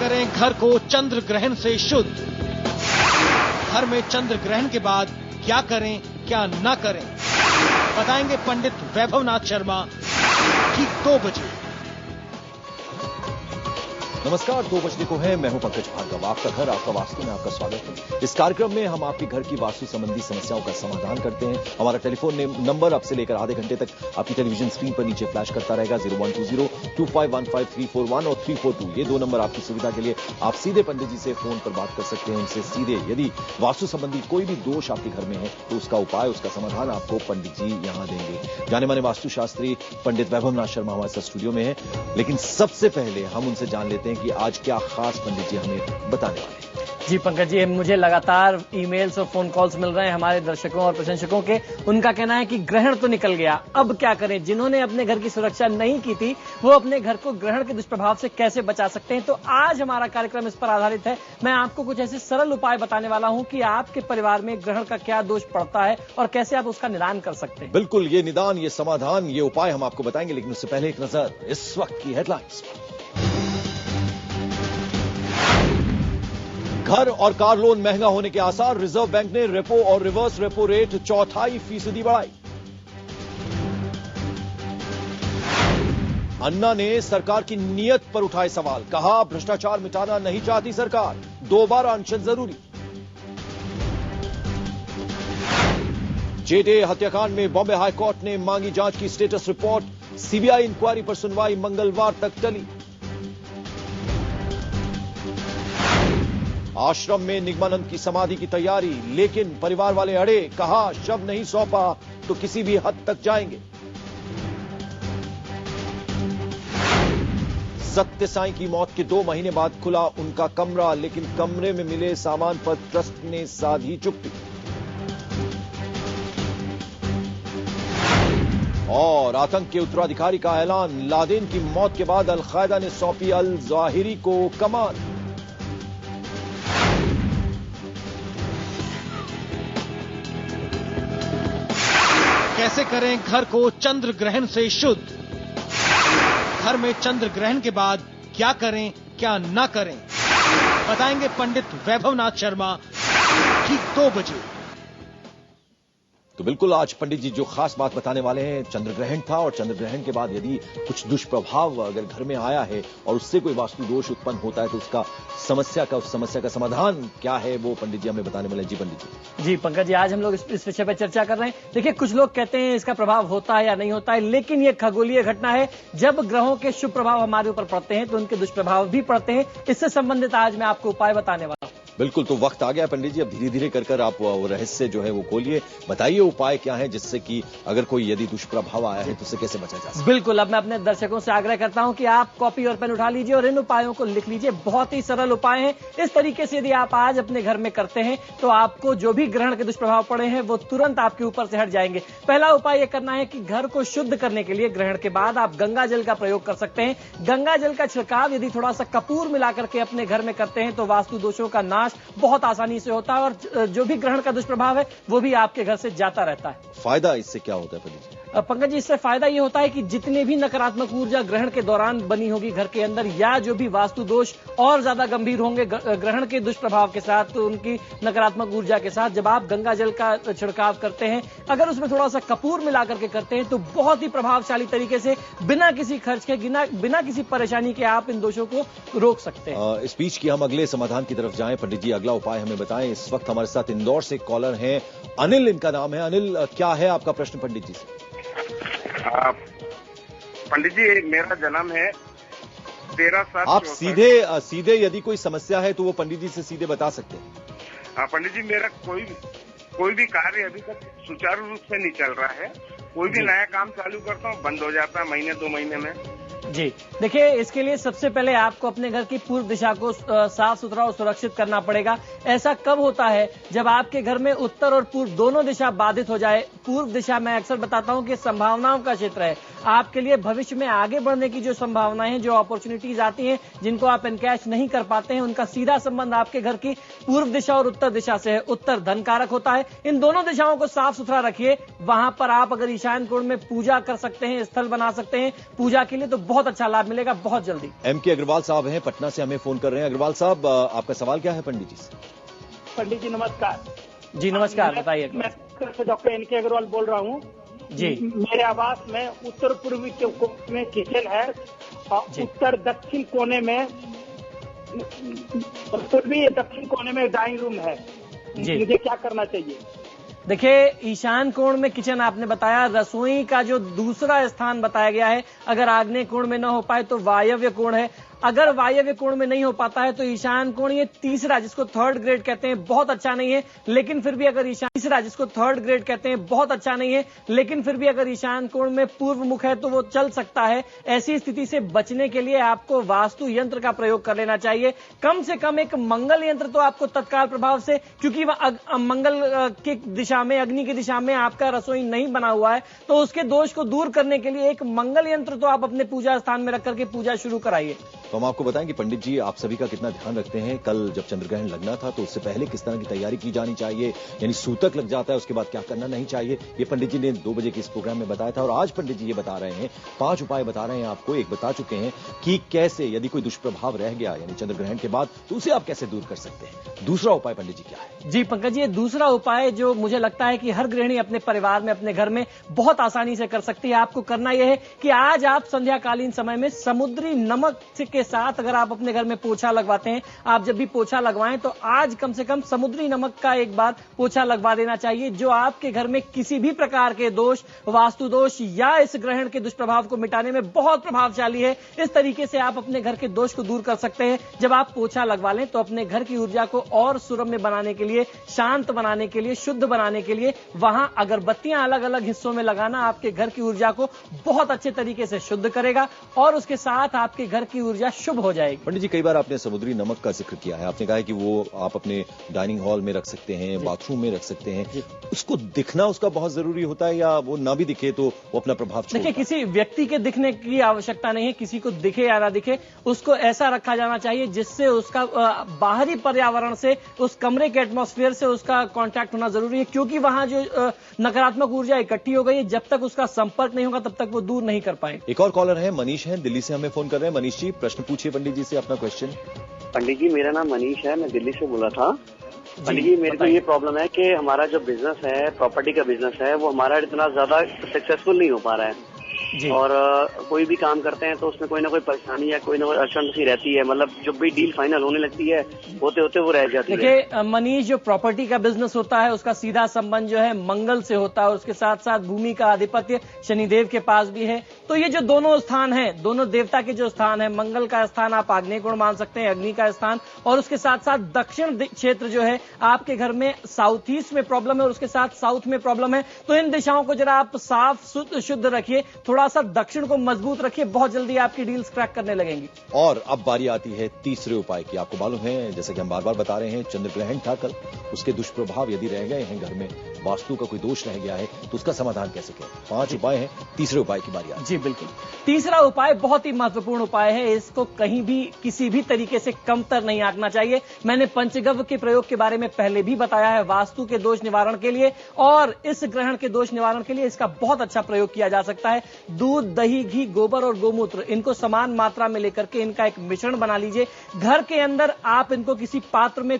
करें घर को चंद्र ग्रहण से शुद्ध? घर में चंद्र ग्रहण के बाद क्या करें क्या न करें, बताएंगे पंडित वैभवनाथ शर्मा ठीक 2 बजे। नमस्कार, 2 बजने को है। मैं हूं पंकज भार्गव। आपका घर, आपका वास्तु में आपका स्वागत है। इस कार्यक्रम में हम आपके घर की वास्तु संबंधी समस्याओं का समाधान करते हैं। हमारा टेलीफोन नंबर अब से लेकर आधे घंटे तक आपकी टेलीविजन स्क्रीन पर नीचे फ्लैश करता रहेगा। 0120-2515-341 और 342, ये 2 नंबर आपकी सुविधा के लिए। आप सीधे पंडित जी से फोन पर बात कर सकते हैं, उनसे सीधे। यदि वास्तु संबंधी कोई भी दोष आपके घर में है तो उसका उपाय, उसका समाधान आपको पंडित जी यहां देंगे। जाने माने वास्तुशास्त्री पंडित वैभवनाथ शर्मा हमारे साथ स्टूडियो में है। लेकिन सबसे पहले हम उनसे जान लेते हैं कि आज क्या खास पंडित जी हमें बताने वाले हैं। जी पंकज जी, मुझे लगातार ईमेल्स और फोन कॉल्स मिल रहे हैं हमारे दर्शकों और प्रशंसकों के। उनका कहना है कि ग्रहण तो निकल गया, अब क्या करें। जिन्होंने अपने घर की सुरक्षा नहीं की थी वो अपने घर को ग्रहण के दुष्प्रभाव से कैसे बचा सकते हैं। तो आज हमारा कार्यक्रम इस पर आधारित है। मैं आपको कुछ ऐसे सरल उपाय बताने वाला हूं कि आपके परिवार में ग्रहण का क्या दोष पड़ता है और कैसे आप उसका निदान कर सकते हैं। बिल्कुल, ये निदान, ये समाधान, ये उपाय हम आपको बताएंगे। लेकिन उससे पहले एक नजर इस वक्त की हेडलाइंस पर। घर और कार लोन महंगा होने के आसार, रिजर्व बैंक ने रेपो और रिवर्स रेपो रेट 0.25% बढ़ाई। अन्ना ने सरकार की नीयत पर उठाए सवाल, कहा भ्रष्टाचार मिटाना नहीं चाहती सरकार, दोबारा अनशन जरूरी। जेडे हत्याकांड में बॉम्बे हाईकोर्ट ने मांगी जांच की स्टेटस रिपोर्ट, सीबीआई इंक्वायरी पर सुनवाई मंगलवार तक टली। आश्रम में निगमानंद की समाधि की तैयारी, लेकिन परिवार वाले अड़े, कहा शव नहीं सौंपा तो किसी भी हद तक जाएंगे। सत्य साईं की मौत के 2 महीने बाद खुला उनका कमरा, लेकिन कमरे में मिले सामान पर ट्रस्ट ने साधी चुप्पी। और आतंक के उत्तराधिकारी का ऐलान, लादेन की मौत के बाद अल-कायदा ने सौंपी अल ज़वाहिरी को कमान। कैसे करें घर को चंद्र ग्रहण से शुद्ध? घर में चंद्र ग्रहण के बाद क्या करें क्या न करें, बताएंगे पंडित वैभवनाथ शर्मा ठीक 2 बजे। तो बिल्कुल, आज पंडित जी जो खास बात बताने वाले हैं, चंद्र ग्रहण था और चंद्र ग्रहण के बाद यदि कुछ दुष्प्रभाव अगर घर में आया है और उससे कोई वास्तु दोष उत्पन्न होता है तो उसका उस समस्या का समाधान क्या है, वो पंडित जी हमें बताने वाले हैं। जी पंडित जी। जी पंकज जी, आज हम लोग इस विषय पर चर्चा कर रहे हैं। देखिए, कुछ लोग कहते हैं इसका प्रभाव होता है या नहीं होता है, लेकिन ये खगोलीय घटना है। जब ग्रहों के शुभ प्रभाव हमारे ऊपर पड़ते हैं तो उनके दुष्प्रभाव भी पड़ते हैं। इससे संबंधित आज मैं आपको उपाय बताने वाला हूं। बिल्कुल, तो वक्त आ गया पंडित जी, अब धीरे धीरे कर आप वो रहस्य जो है वो खोलिए, बताइए उपाय क्या है जिससे कि अगर कोई यदि दुष्प्रभाव आया है तो उससे कैसे बचा जा सकता है। बिल्कुल, अब मैं अपने दर्शकों से आग्रह करता हूं कि आप कॉपी और पेन उठा लीजिए और इन उपायों को लिख लीजिए। बहुत ही सरल उपाय हैं। इस तरीके से यदि आप आज अपने घर में करते हैं तो आपको जो भी ग्रहण के दुष्प्रभाव पड़े हैं वो तुरंत आपके ऊपर से हट जाएंगे। पहला उपाय यह करना है कि घर को शुद्ध करने के लिए ग्रहण के बाद आप गंगा जल का प्रयोग कर सकते हैं। गंगा जल का छिड़काव यदि थोड़ा सा कपूर मिलाकर के अपने घर में करते हैं तो वास्तु दोषों का नाश बहुत आसानी से होता है और जो भी ग्रहण का दुष्प्रभाव है वो भी आपके घर से जाता रहता है। फायदा इससे क्या होता है पंडित जी? पंकज जी, इससे फायदा ये होता है कि जितने भी नकारात्मक ऊर्जा ग्रहण के दौरान बनी होगी घर के अंदर, या जो भी वास्तु दोष और ज्यादा गंभीर होंगे ग्रहण के दुष्प्रभाव के साथ, तो उनकी नकारात्मक ऊर्जा के साथ जब आप गंगा जल का छिड़काव करते हैं, अगर उसमें थोड़ा सा कपूर मिला करके करते हैं तो बहुत ही प्रभावशाली तरीके से बिना किसी खर्च के, बिना किसी परेशानी के आप इन दोषों को रोक सकते हैं। इस बीच की हम अगले समाधान की तरफ जाएं। पंडित जी, अगला उपाय हमें बताएं। इस वक्त हमारे साथ इंदौर से कॉलर हैं, अनिल इनका नाम है। अनिल, क्या है आपका प्रश्न पंडित जी से? पंडित जी, मेरा जन्म है 13/7। आप सीधे यदि कोई समस्या है तो वो पंडित जी से सीधे बता सकते हैं। पंडित जी, मेरा कोई भी कार्य अभी तक सुचारू रूप से नहीं चल रहा है। कोई भी नया काम चालू करता हूँ, बंद हो जाता है महीने 2 महीने में। जी देखिए, इसके लिए सबसे पहले आपको अपने घर की पूर्व दिशा को साफ सुथरा और सुरक्षित करना पड़ेगा। ऐसा कब होता है? जब आपके घर में उत्तर और पूर्व दोनों दिशा बाधित हो जाए। पूर्व दिशा मैं अक्सर बताता हूं कि संभावनाओं का क्षेत्र है। आपके लिए भविष्य में आगे बढ़ने की जो संभावनाएं हैं, जो अपॉर्चुनिटीज आती हैं, जिनको आप एनकैश नहीं कर पाते हैं, उनका सीधा संबंध आपके घर की पूर्व दिशा और उत्तर दिशा से है। उत्तर धन कारक होता है। इन दोनों दिशाओं को साफ सुथरा रखिए। वहां पर आप अगर ईशान कोण में पूजा कर सकते हैं, स्थल बना सकते हैं पूजा के लिए, तो बहुत अच्छा लाभ मिलेगा बहुत जल्दी। MK अग्रवाल साहब हैं, पटना से हमें फोन कर रहे हैं। अग्रवाल साहब, आपका सवाल क्या है पंडित जी से? पंडित जी नमस्कार। जी नमस्कार, बताइए। मैं डॉक्टर NK अग्रवाल बोल रहा हूँ जी। मेरे आवास में उत्तर पूर्वी कोने में किचन है और उत्तर दक्षिण कोने में पूर्वी दक्षिण कोने में डाइनिंग रूम है। मुझे क्या करना चाहिए? देखिए, ईशान कोण में किचन आपने बताया, रसोई का जो दूसरा स्थान बताया गया है, अगर आग्नेय कोण में न हो पाए तो वायव्य कोण है। अगर वायव्य कोण में नहीं हो पाता है तो ईशान कोण, ये तीसरा जिसको थर्ड ग्रेड कहते हैं, बहुत अच्छा नहीं है, लेकिन फिर भी अगर तीसरा जिसको थर्ड ग्रेड कहते हैं, बहुत अच्छा नहीं है, लेकिन फिर भी अगर ईशान कोण में पूर्व मुख है तो वो चल सकता है। ऐसी स्थिति से बचने के लिए आपको वास्तु यंत्र का प्रयोग कर लेना चाहिए। कम से कम एक मंगल यंत्र तो आपको तत्काल प्रभाव से, क्योंकि मंगल की दिशा में, अग्नि की दिशा में आपका रसोई नहीं बना हुआ है, तो उसके दोष को दूर करने के लिए एक मंगल यंत्र तो आप अपने पूजा स्थान में रख करके पूजा शुरू कराइए। तो हम आपको बताएं कि पंडित जी आप सभी का कितना ध्यान रखते हैं। कल जब चंद्रग्रहण लगना था तो उससे पहले किस तरह की तैयारी की जानी चाहिए, यानी सूतक लग जाता है उसके बाद क्या करना नहीं चाहिए, ये पंडित जी ने 2 बजे के इस प्रोग्राम में बताया था। और आज पंडित जी ये बता रहे हैं, 5 उपाय बता रहे हैं आपको। एक बता चुके हैं कि कैसे यदि कोई दुष्प्रभाव रह गया यानी चंद्रग्रहण के बाद, तो उसे आप कैसे दूर कर सकते हैं। दूसरा उपाय पंडित जी क्या है? जी पंकज जी, दूसरा उपाय जो मुझे लगता है कि हर गृहिणी अपने परिवार में, अपने घर में बहुत आसानी से कर सकती है। आपको करना यह है कि आज आप संध्याकालीन समय में समुद्री नमक के साथ अगर आप अपने घर में पोछा लगवाते हैं, आप जब भी पोछा लगवाएं तो आज कम से कम समुद्री नमक का एक बार पोछा लगवा देना चाहिए, जो आपके घर में किसी भी प्रकार के दोष, वास्तु दोष या इस ग्रहण के दुष्प्रभाव को मिटाने में बहुत प्रभावशाली है। इस तरीके से आप अपने घर के दोष को दूर कर सकते हैं। जब आप पोछा लगवा लें तो अपने घर की ऊर्जा को और सुरम्य बनाने के लिए, शांत बनाने के लिए, शुद्ध बनाने के लिए वहां अगरबत्तियां अलग अलग हिस्सों में लगाना आपके घर की ऊर्जा को बहुत अच्छे तरीके से शुद्ध करेगा और उसके साथ आपके घर की ऊर्जा शुभ हो जाएगी। पंडित जी, कई बार आपने समुद्री नमक का जिक्र किया है। आपने कहा है कि वो आप अपने डाइनिंग हॉल में रख सकते हैं, बाथरूम में रख सकते हैं। उसको दिखना उसका बहुत जरूरी होता है या वो ना भी दिखे तो वो अपना प्रभाव छोड़ता है? देखिए, किसी व्यक्ति के दिखने की आवश्यकता नहीं है, किसी को दिखे या ना दिखे, उसको ऐसा रखा जाना चाहिए जिससे उसका बाहरी पर्यावरण से, उस कमरे के एटमॉस्फेयर से उसका कांटेक्ट होना जरूरी है, क्योंकि वहां जो नकारात्मक ऊर्जा इकट्ठी हो गई है, जब तक उसका संपर्क नहीं होगा तब तक वो दूर नहीं कर पाएंगे। एक और कॉलर है, मनीष है, दिल्ली से हमें फोन कर रहे हैं। मनीष जी, प्रश्न पूछिए पंडित जी से अपना क्वेश्चन। पंडित जी, मेरा नाम मनीष है, मैं दिल्ली से बोला था। पंडित जी, मेरे को ये प्रॉब्लम है कि हमारा जो बिजनेस है, प्रॉपर्टी का बिजनेस है, वो हमारा इतना ज्यादा सक्सेसफुल नहीं हो पा रहा है और कोई भी काम करते हैं तो उसमें कोई ना कोई परेशानी या कोई ना कोई अड़चन सी रहती है। मतलब जब भी डील फाइनल होने लगती है होते होते वो रह जाती है। देखिए मनीष, जो प्रॉपर्टी का बिजनेस होता है उसका सीधा संबंध जो है मंगल से होता है और उसके साथ साथ भूमि का आधिपत्य शनिदेव के पास भी है। तो ये जो दोनों स्थान हैं, दोनों देवता के जो स्थान है, मंगल का स्थान आप आग्नेय कोण मान सकते हैं, अग्नि का स्थान, और उसके साथ साथ दक्षिण क्षेत्र जो है आपके घर में साउथ ईस्ट में प्रॉब्लम है और उसके साथ साउथ में प्रॉब्लम है। तो इन दिशाओं को जरा आप साफ शुद्ध रखिए, थोड़ा सा दक्षिण को मजबूत रखिए, बहुत जल्दी आपकी डील्स क्रैक करने लगेंगी। और अब बारी आती है तीसरे उपाय की। आपको मालूम है, जैसे कि हम बार बार बता रहे हैं, चंद्रग्रहण था कल, उसके दुष्प्रभाव यदि रह गए हैं घर में, वास्तु का कोई दोष रह गया है, तो उसका समाधान कैसे करें? 5 उपाय हैं, तीसरे उपाय की बारी आती है। जी बिल्कुल, तीसरा उपाय बहुत ही महत्वपूर्ण उपाय है, इसको कहीं भी किसी भी तरीके से कमतर नहीं आंकना चाहिए। मैंने पंचगव्य के प्रयोग के बारे में पहले भी बताया है, वास्तु के दोष निवारण के लिए और इस ग्रहण के दोष निवारण के लिए इसका बहुत अच्छा प्रयोग किया जा सकता है। दूध, दही, घी, गोबर और गोमूत्र, इनको समान मात्रा में लेकर के इनका एक मिश्रण बना लीजिए। घर के अंदर आप इनको किसी पात्र में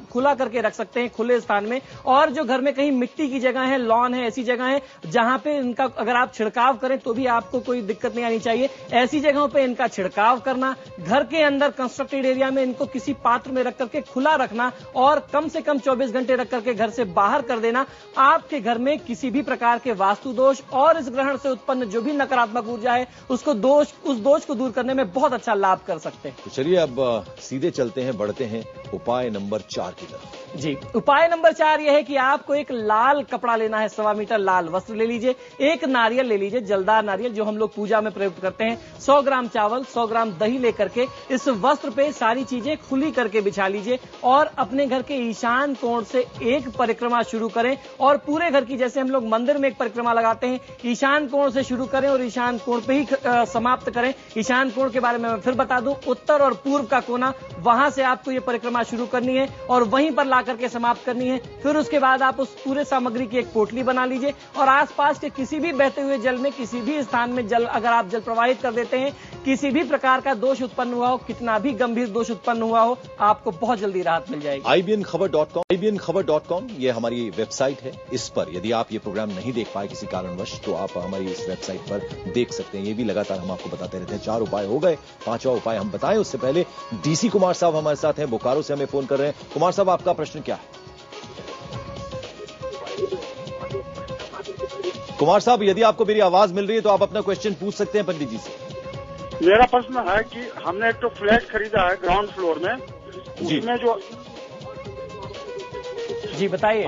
खुला करके रख सकते हैं, खुले स्थान में। और जो घर में कहीं मिट्टी की जगह है, लॉन है, ऐसी जगह है जहां पे इनका अगर आप छिड़काव करें तो भी आपको कोई दिक्कत नहीं आनी चाहिए। ऐसी जगहों पे इनका छिड़काव करना, घर के अंदर कंस्ट्रक्टेड एरिया में इनको किसी पात्र में रख करके खुला रखना और कम से कम 24 घंटे रख करके घर से बाहर कर देना, आपके घर में किसी भी प्रकार के वास्तु दोष और इस ग्रहण से उत्पन्न जो भी नकारात्मक ऊर्जा है उस दोष को दूर करने में बहुत अच्छा लाभ कर सकते हैं। तो चलिए अब सीधे चलते हैं, बढ़ते हैं उपाय नंबर 4 की तरफ। जी, उपाय नंबर 4 यह है कि आपको एक लाल कपड़ा लेना है, 1.25 मीटर लाल वस्त्र ले लीजिए, एक नारियल ले लीजिए, जलदार नारियल जो हम लोग पूजा में प्रयोग करते हैं, 100 ग्राम चावल, 100 ग्राम दही लेकर के इस वस्त्र पे सारी चीजें खुली करके बिछा लीजिए और अपने घर के ईशान कोण से एक परिक्रमा शुरू करें और पूरे घर की, जैसे हम लोग मंदिर में एक परिक्रमा लगाते हैं, ईशान कोण से शुरू शुरू करें और ईशान कोण पे ही समाप्त करें। ईशान कोण के बारे में मैं फिर बता दूं, उत्तर और पूर्व का कोना, वहां से आपको ये परिक्रमा शुरू करनी है और वहीं पर ला करके समाप्त करनी है। फिर उसके बाद आप उस पूरे सामग्री की एक पोटली बना लीजिए और आसपास के किसी भी बहते हुए जल में, किसी भी स्थान में जल अगर आप जल प्रवाहित कर देते हैं, किसी भी प्रकार का दोष उत्पन्न हुआ हो, कितना भी गंभीर दोष उत्पन्न हुआ हो, आपको बहुत जल्दी राहत मिल जाएगी। IBNखबर.com ये हमारी वेबसाइट है। इस पर यदि आप ये प्रोग्राम नहीं देख पाए किसी कारणवश, तो आप हमारी इस वेबसाइट पर देख सकते हैं। ये भी लगातार हम आपको बताते रहते हैं। 4 उपाय हो गए, 5वां उपाय हम बताएं उससे पहले डीसी कुमार साहब हमारे साथ हैं, बोकारो से हमें फोन कर रहे हैं। कुमार साहब, आपका प्रश्न क्या है? कुमार साहब, यदि आपको मेरी आवाज मिल रही है तो आप अपना क्वेश्चन पूछ सकते हैं पंडित जी से। मेरा प्रश्न है कि हमने एक तो फ्लैट खरीदा है ग्राउंड फ्लोर में, उसमें जो जी बताइए।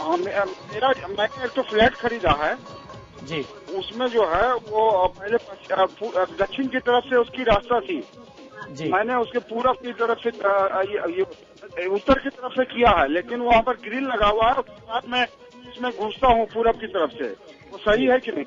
मैंने एक तो फ्लैट खरीदा है जी, उसमें जो है वो पहले दक्षिण की तरफ से उसकी रास्ता थी जी, मैंने उसके पूरब की तरफ से उत्तर की तरफ से किया है, लेकिन वहाँ पर ग्रिल लगा हुआ है। उसके बाद मैं इसमें घुसता हूँ पूरब की तरफ से, वो सही है कि नहीं?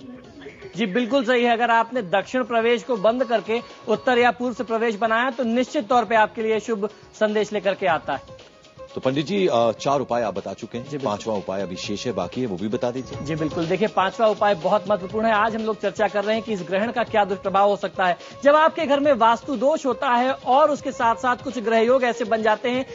जी बिल्कुल सही है। अगर आपने दक्षिण प्रवेश को बंद करके उत्तर या पूर्व से प्रवेश बनाया तो निश्चित तौर पे आपके लिए शुभ संदेश लेकर के आता है। तो पंडित जी 4 उपाय आप बता चुके हैं, 5वां उपाय अभी शेष है, बाकी है, वो भी बता दीजिए। जी बिल्कुल, देखिए 5वां उपाय बहुत महत्वपूर्ण है। आज हम लोग चर्चा कर रहे हैं कि इस ग्रहण का क्या दुष्प्रभाव हो सकता है। जब आपके घर में वास्तु दोष होता है और उसके साथ साथ कुछ ग्रह योग ऐसे बन जाते हैं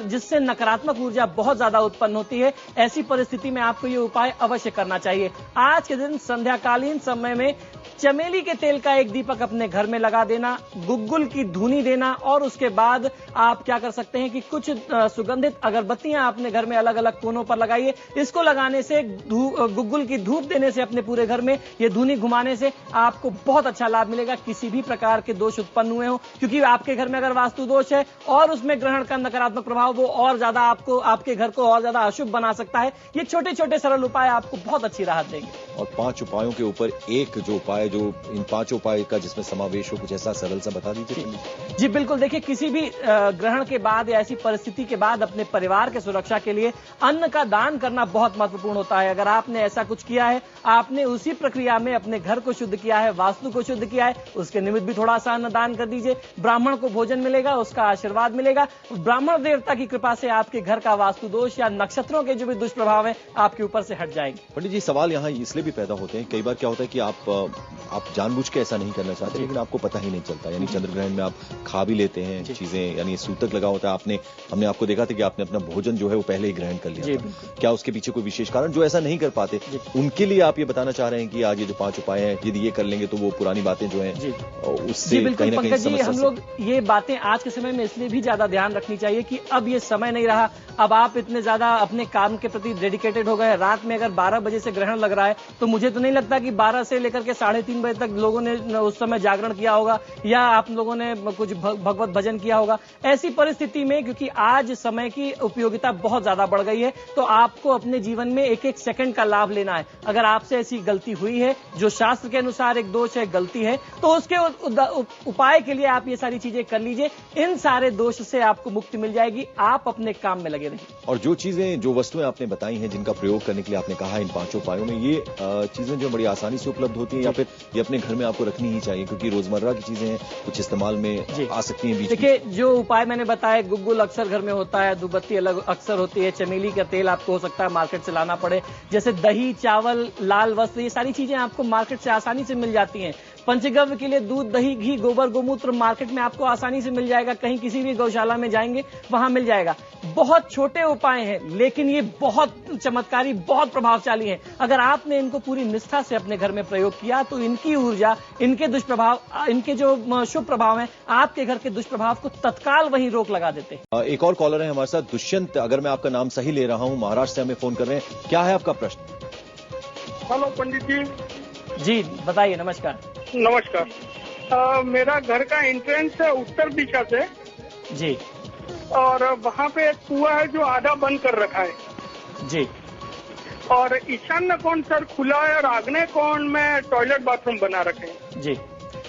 जिससे नकारात्मक ऊर्जा बहुत ज्यादा उत्पन्न होती है, ऐसी परिस्थिति में आपको ये उपाय अवश्य करना चाहिए। आज के दिन संध्याकालीन समय में चमेली के तेल का एक दीपक अपने घर में लगा देना, गुग्गुल की धूनी देना और उसके बाद आप क्या कर सकते हैं कि कुछ सुगंधित अगरबत्तियां अपने घर में अलग अलग कोनों पर लगाइए। इसको लगाने से, गुग्गुल की धूप देने से अपने पूरे घर में ये धूनी घुमाने से आपको बहुत अच्छा लाभ मिलेगा। किसी भी प्रकार के दोष उत्पन्न हुए हो, क्योंकि आपके घर में अगर वास्तु दोष है और उसमें ग्रहण का नकारात्मक प्रभाव, वो और ज्यादा आपको, आपके घर को और ज्यादा अशुभ बना सकता है। ये छोटे छोटे सरल उपाय आपको बहुत अच्छी राहत देंगे। और 5 उपायों के ऊपर एक जो उपाय, जो इन 5 उपाय का जिसमें समावेश हो, कुछ ऐसा सरल सा बता दीजिए। जी बिल्कुल, देखिए किसी भी ग्रहण के बाद या ऐसी परिस्थिति के बाद अपने परिवार के सुरक्षा के लिए अन्न का दान करना बहुत महत्वपूर्ण होता है। अगर आपने ऐसा कुछ किया है, आपने उसी प्रक्रिया में अपने घर को शुद्ध किया है, वास्तु को शुद्ध किया है, उसके निमित्त भी थोड़ा सा अन्न दान कर दीजिए। ब्राह्मण को भोजन मिलेगा, उसका आशीर्वाद मिलेगा। ब्राह्मण देवता की कृपा से आपके घर का वास्तु दोष या नक्षत्रों के जो भी दुष्प्रभाव है आपके ऊपर से हट जाएंगे। पंडित जी, सवाल यहाँ इसलिए भी पैदा होते हैं, कई बार क्या होता है कि आप जानबूझ के ऐसा नहीं करना चाहते, लेकिन आपको पता ही नहीं चलता। यानी चंद्र ग्रहण में आप खा भी लेते हैं चीजें, यानी सूतक लगा होता है। हमने आपको देखा था कि आपने अपना भोजन जो है वो पहले ही ग्रहण कर लिया था। क्या उसके पीछे कोई विशेष कारण? जो ऐसा नहीं कर पाते उनके लिए आप ये बताना चाह रहे हैं कि आज ये जो 5 उपाय हैं, यदि ये कर लेंगे तो वो पुरानी बातें जो हैं उससे कहीं ना कहीं समस्या। हम लोग ये बातें आज के समय में इसलिए भी ज्यादा ध्यान रखनी चाहिए कि अब ये समय नहीं रहा। अब आप इतने ज्यादा अपने काम के प्रति डेडिकेटेड हो गए। रात में अगर 12 बजे से ग्रहण लग रहा है तो मुझे तो नहीं लगता कि 12 से लेकर के 3:30 बजे तक लोगों ने उस समय जागरण किया होगा या आप लोगों ने कुछ भगवत भजन किया होगा। ऐसी परिस्थिति में, क्योंकि आज समय की उपयोगिता बहुत ज्यादा बढ़ गई है, तो आपको अपने जीवन में एक एक सेकंड का लाभ लेना है। अगर आपसे ऐसी गलती हुई है जो शास्त्र के अनुसार एक दोष है, गलती है, तो उसके उपाय के लिए आप ये सारी चीजें कर लीजिए। इन सारे दोष से आपको मुक्ति मिल जाएगी। आप अपने काम में लगे रहिए। और जो चीजें, जो वस्तुएं आपने बताई हैं जिनका प्रयोग करने के लिए आपने कहा इन 5 उपायों में, ये चीजें जो बड़ी आसानी से उपलब्ध होती हैं या फिर ये अपने घर में आपको रखनी ही चाहिए, क्योंकि रोजमर्रा की चीजें हैं, कुछ इस्तेमाल में आ सकती हैं बीच में? देखिए, जो उपाय मैंने बताया, गुग्गुल अक्सर घर में होता है, धूपबत्ती अलग अक्सर होती है, चमेली का तेल आपको हो सकता है मार्केट से लाना पड़े, जैसे दही, चावल, लाल वस्त्र, ये सारी चीजें आपको मार्केट से आसानी से मिल जाती हैं। पंचगव्य के लिए दूध, दही, घी, गोबर, गोमूत्र मार्केट में आपको आसानी से मिल जाएगा। कहीं किसी भी गौशाला में जाएंगे वहां मिल जाएगा। बहुत छोटे उपाय हैं, लेकिन ये बहुत चमत्कारी, बहुत प्रभावशाली हैं। अगर आपने इनको पूरी निष्ठा से अपने घर में प्रयोग किया तो इनकी ऊर्जा, इनके दुष्प्रभाव, इनके जो शुभ प्रभाव हैं, आपके घर के दुष्प्रभाव को तत्काल वहीं रोक लगा देते हैं। एक और कॉलर है हमारे साथ, दुष्यंत, अगर मैं आपका नाम सही ले रहा हूं, महाराष्ट्र से हमें फोन कर रहे हैं। क्या है आपका प्रश्न? हेलो पंडित जी। जी बताइए। नमस्कार। नमस्कार। मेरा घर का एंट्रेंस है उत्तर दिशा से जी, और वहाँ पे एक कुआं है जो आधा बंद कर रखा है जी, और ईशान्य कोण सर खुला है और आग्नेय कोण में टॉयलेट बाथरूम बना रखे हैं जी।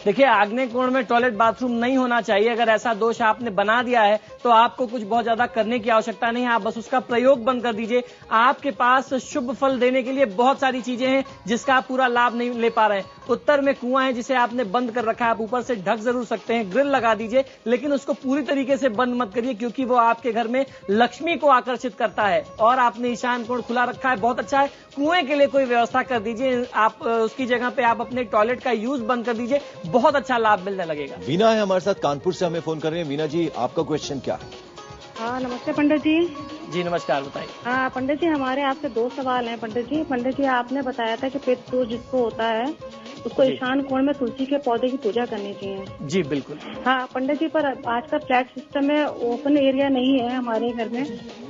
देखिए, आग्नेय कोण में टॉयलेट बाथरूम नहीं होना चाहिए। अगर ऐसा दोष आपने बना दिया है तो आपको कुछ बहुत ज्यादा करने की आवश्यकता नहीं है, आप बस उसका प्रयोग बंद कर दीजिए। आपके पास शुभ फल देने के लिए बहुत सारी चीजें हैं जिसका आप पूरा लाभ नहीं ले पा रहे हैं। उत्तर में कुआं है जिसे आपने बंद कर रखा है, आप ऊपर से ढक जरूर सकते हैं, ग्रिल लगा दीजिए, लेकिन उसको पूरी तरीके से बंद मत करिए क्योंकि वो आपके घर में लक्ष्मी को आकर्षित करता है। और आपने ईशान कोण खुला रखा है, बहुत अच्छा है। कुएं के लिए कोई व्यवस्था कर दीजिए, आप उसकी जगह पे आप अपने टॉयलेट का यूज बंद कर दीजिए, बहुत अच्छा लाभ मिलने लगेगा। वीना है हमारे साथ, कानपुर से हमें फोन कर रहे हैं। वीना जी, आपका क्वेश्चन क्या है? हाँ, नमस्ते पंडित जी। जी नमस्कार, बताइए। हाँ पंडित जी, हमारे आपसे 2 सवाल हैं पंडित जी। पंडित जी, आपने बताया था कि पित्त दोष जिसको होता है उसको ईशान कोण में तुलसी के पौधे की पूजा करनी चाहिए। जी बिल्कुल। हाँ पंडित जी, पर आज का फ्लैट सिस्टम में ओपन एरिया नहीं है हमारे घर में,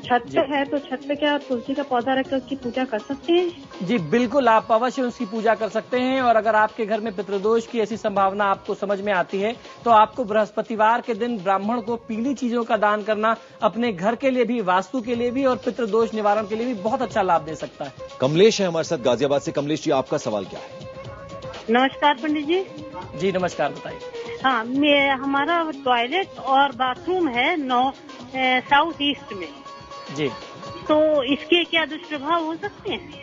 छत पे है, तो छत पे क्या तुलसी का पौधा रखकर उसकी पूजा कर सकते हैं? जी बिल्कुल, आप अवश्य उसकी पूजा कर सकते हैं। और अगर आपके घर में पितृदोष की ऐसी संभावना आपको समझ में आती है तो आपको बृहस्पतिवार के दिन ब्राह्मण को पीली चीजों का दान करना अपने घर के लिए भी, वास्तु के लिए भी और पितृदोष निवारण के लिए भी बहुत अच्छा लाभ दे सकता है। कमलेश है हमारे साथ गाजियाबाद से। कमलेश जी, आपका सवाल क्या है? नमस्कार पंडित जी। जी नमस्कार, बताइए। हाँ, हमारा टॉयलेट और बाथरूम है साउथ ईस्ट में जी, तो इसके क्या दुष्प्रभाव हो सकते हैं?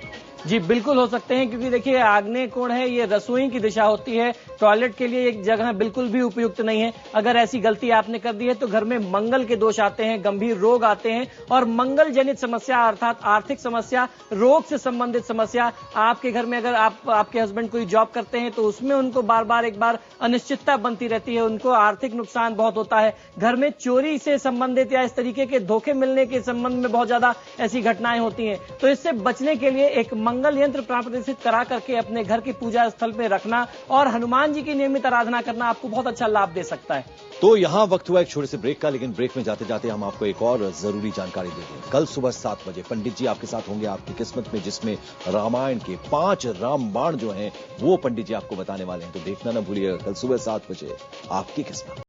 जी बिल्कुल हो सकते हैं, क्योंकि देखिए आग्नेय कोण है, ये रसोई की दिशा होती है, टॉयलेट के लिए एक जगह बिल्कुल भी उपयुक्त नहीं है। अगर ऐसी गलती आपने कर दी है तो घर में मंगल के दोष आते हैं, गंभीर रोग आते हैं और मंगल जनित समस्या अर्थात आर्थिक समस्या, रोग से संबंधित समस्या आपके घर में, अगर आपके हस्बैंड कोई जॉब करते हैं तो उसमें उनको बार बार एक बार अनिश्चितता बनती रहती है, उनको आर्थिक नुकसान बहुत होता है। घर में चोरी से संबंधित या इस तरीके के धोखे मिलने के संबंध में बहुत ज्यादा ऐसी घटनाएं होती हैं। तो इससे बचने के लिए एक मंगल यंत्र प्रतिष्ठित करा करके अपने घर की पूजा स्थल पे रखना और हनुमान जी की नियमित आराधना करना आपको बहुत अच्छा लाभ दे सकता है। तो यहां वक्त हुआ एक छोटे से ब्रेक का, लेकिन ब्रेक में जाते जाते हम आपको एक और जरूरी जानकारी दे दें। कल सुबह 7 बजे पंडित जी आपके साथ होंगे आपकी किस्मत में, जिसमें रामायण के 5 रामबाण जो हैं वो पंडित जी आपको बताने वाले हैं। तो देखना ना भूलिएगा, कल सुबह 7 बजे आपकी किस्मत।